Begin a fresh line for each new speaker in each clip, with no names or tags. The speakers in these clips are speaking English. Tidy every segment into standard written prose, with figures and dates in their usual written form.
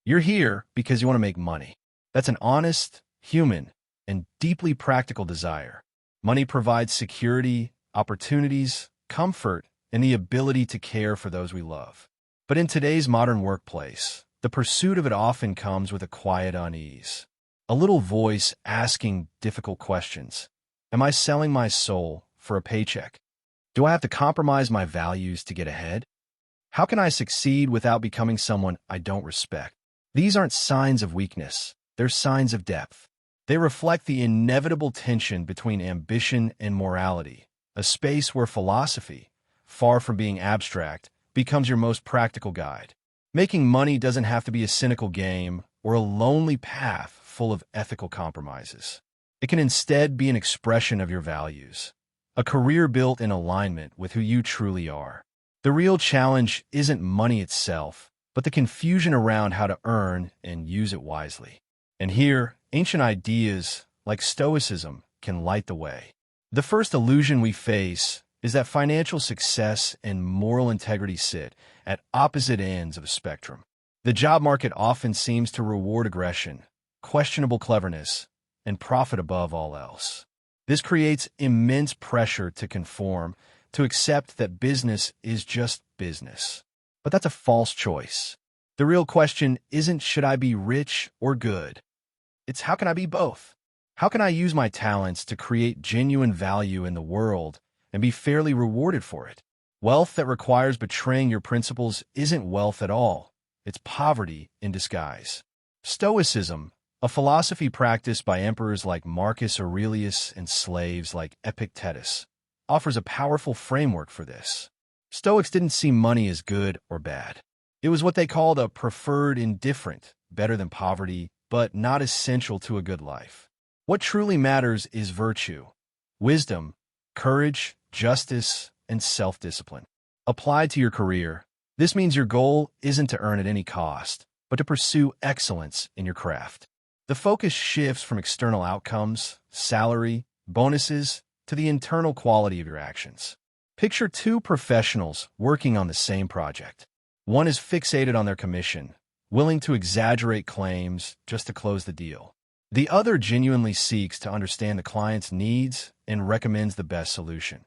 You're here because you want to make money. That's an honest, human, and deeply practical desire. Money provides security, opportunities, comfort, and the ability to care for those we love. But in today's modern workplace, the pursuit of it often comes with a quiet unease. A little voice asking difficult questions. Am I selling my soul for a paycheck? Do I have to compromise my values to get ahead? How can I succeed without becoming someone I don't respect? These aren't signs of weakness. They're signs of depth. They reflect the inevitable tension between ambition and morality, a space where philosophy, far from being abstract, becomes your most practical guide. Making money doesn't have to be a cynical game or a lonely path full of ethical compromises. It can instead be an expression of your values, a career built in alignment with who you truly are. The real challenge isn't money itself, but the confusion around how to earn and use it wisely. And here, ancient ideas like Stoicism can light the way. The first illusion we face is that financial success and moral integrity sit at opposite ends of a spectrum. The job market often seems to reward aggression, questionable cleverness, and profit above all else. This creates immense pressure to conform, to accept that business is just business. But that's a false choice. The real question isn't should I be rich or good? It's how can I be both? How can I use my talents to create genuine value in the world and be fairly rewarded for it? Wealth that requires betraying your principles isn't wealth at all. It's poverty in disguise. Stoicism, a philosophy practiced by emperors like Marcus Aurelius and slaves like Epictetus, offers a powerful framework for this. Stoics didn't see money as good or bad. It was what they called a preferred indifferent, better than poverty, but not essential to a good life. What truly matters is virtue, wisdom, courage, justice, and self-discipline. Applied to your career, this means your goal isn't to earn at any cost, but to pursue excellence in your craft. The focus shifts from external outcomes, salary, bonuses, to the internal quality of your actions. Picture two professionals working on the same project. One is fixated on their commission, willing to exaggerate claims just to close the deal. The other genuinely seeks to understand the client's needs and recommends the best solution,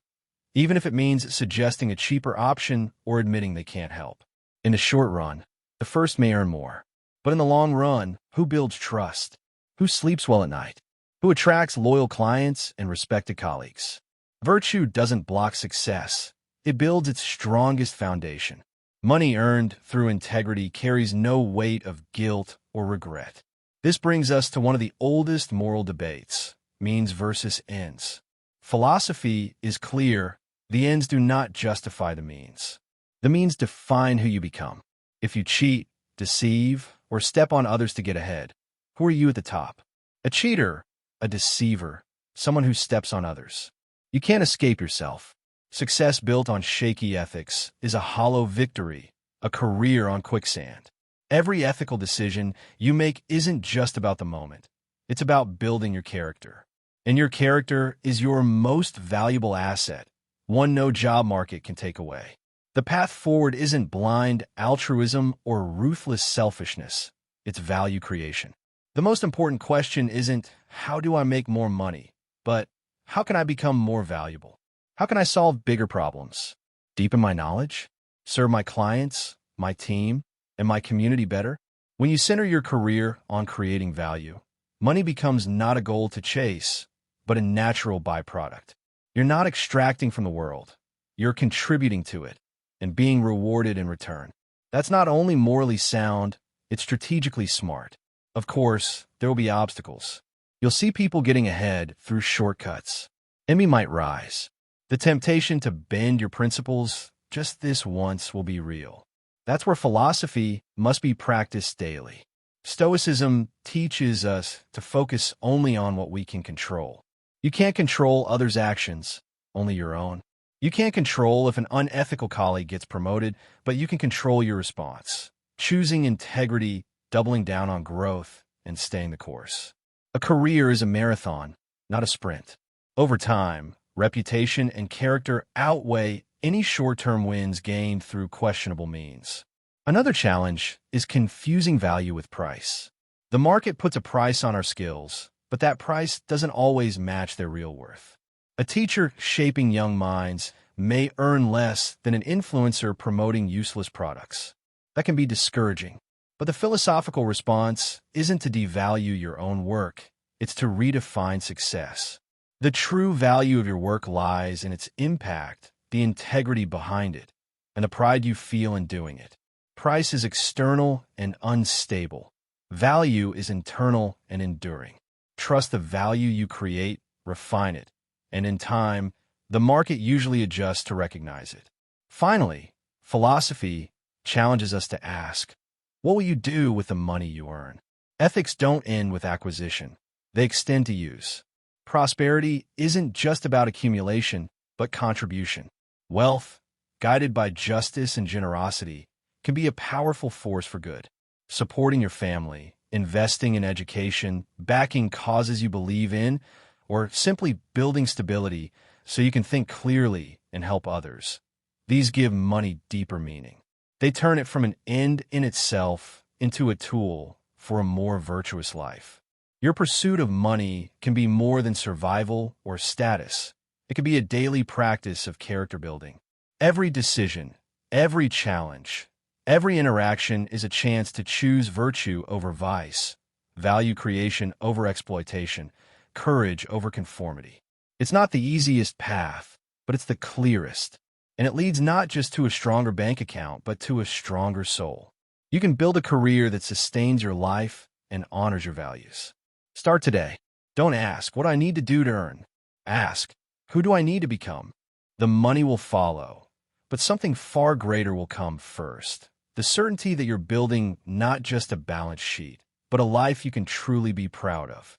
even if it means suggesting a cheaper option or admitting they can't help. In the short run, the first may earn more, but in the long run, who builds trust? Who sleeps well at night? Who attracts loyal clients and respected colleagues? Virtue doesn't block success. It builds its strongest foundation. Money earned through integrity carries no weight of guilt or regret. This brings us to one of the oldest moral debates, means versus ends. Philosophy is clear. The ends do not justify the means. The means define who you become. If you cheat, deceive, or step on others to get ahead, who are you at the top? A cheater, a deceiver, someone who steps on others. You can't escape yourself. Success built on shaky ethics is a hollow victory, a career on quicksand. Every ethical decision you make isn't just about the moment. It's about building your character. And your character is your most valuable asset, one no job market can take away. The path forward isn't blind altruism or ruthless selfishness. It's value creation. The most important question isn't, how do I make more money? But, how can I become more valuable? How can I solve bigger problems? Deepen my knowledge? Serve my clients, my team, and my community better? When you center your career on creating value, money becomes not a goal to chase, but a natural byproduct. You're not extracting from the world. You're contributing to it and being rewarded in return. That's not only morally sound, it's strategically smart. Of course, there will be obstacles. You'll see people getting ahead through shortcuts. Envy might rise. The temptation to bend your principles just this once will be real. That's where philosophy must be practiced daily. Stoicism teaches us to focus only on what we can control. You can't control others' actions, only your own. You can't control if an unethical colleague gets promoted, but you can control your response. Choosing integrity, doubling down on growth, and staying the course. A career is a marathon, not a sprint. Over time, reputation and character outweigh any short-term wins gained through questionable means. Another challenge is confusing value with price. The market puts a price on our skills, but that price doesn't always match their real worth. A teacher shaping young minds may earn less than an influencer promoting useless products. That can be discouraging. But the philosophical response isn't to devalue your own work, it's to redefine success. The true value of your work lies in its impact, the integrity behind it, and the pride you feel in doing it. Price is external and unstable. Value is internal and enduring. Trust the value you create, refine it, and in time, the market usually adjusts to recognize it. Finally, philosophy challenges us to ask, what will you do with the money you earn? Ethics don't end with acquisition. They extend to use. Prosperity isn't just about accumulation, but contribution. Wealth, guided by justice and generosity, can be a powerful force for good. Supporting your family, investing in education, backing causes you believe in, or simply building stability so you can think clearly and help others. These give money deeper meaning. They turn it from an end in itself into a tool for a more virtuous life. Your pursuit of money can be more than survival or status. It can be a daily practice of character building. Every decision, every challenge, every interaction is a chance to choose virtue over vice, value creation over exploitation, courage over conformity. It's not the easiest path, but it's the clearest. And it leads not just to a stronger bank account, but to a stronger soul. You can build a career that sustains your life and honors your values. Start today. Don't ask, what do I need to do to earn? Ask, who do I need to become? The money will follow, but something far greater will come first. The certainty that you're building not just a balance sheet, but a life you can truly be proud of.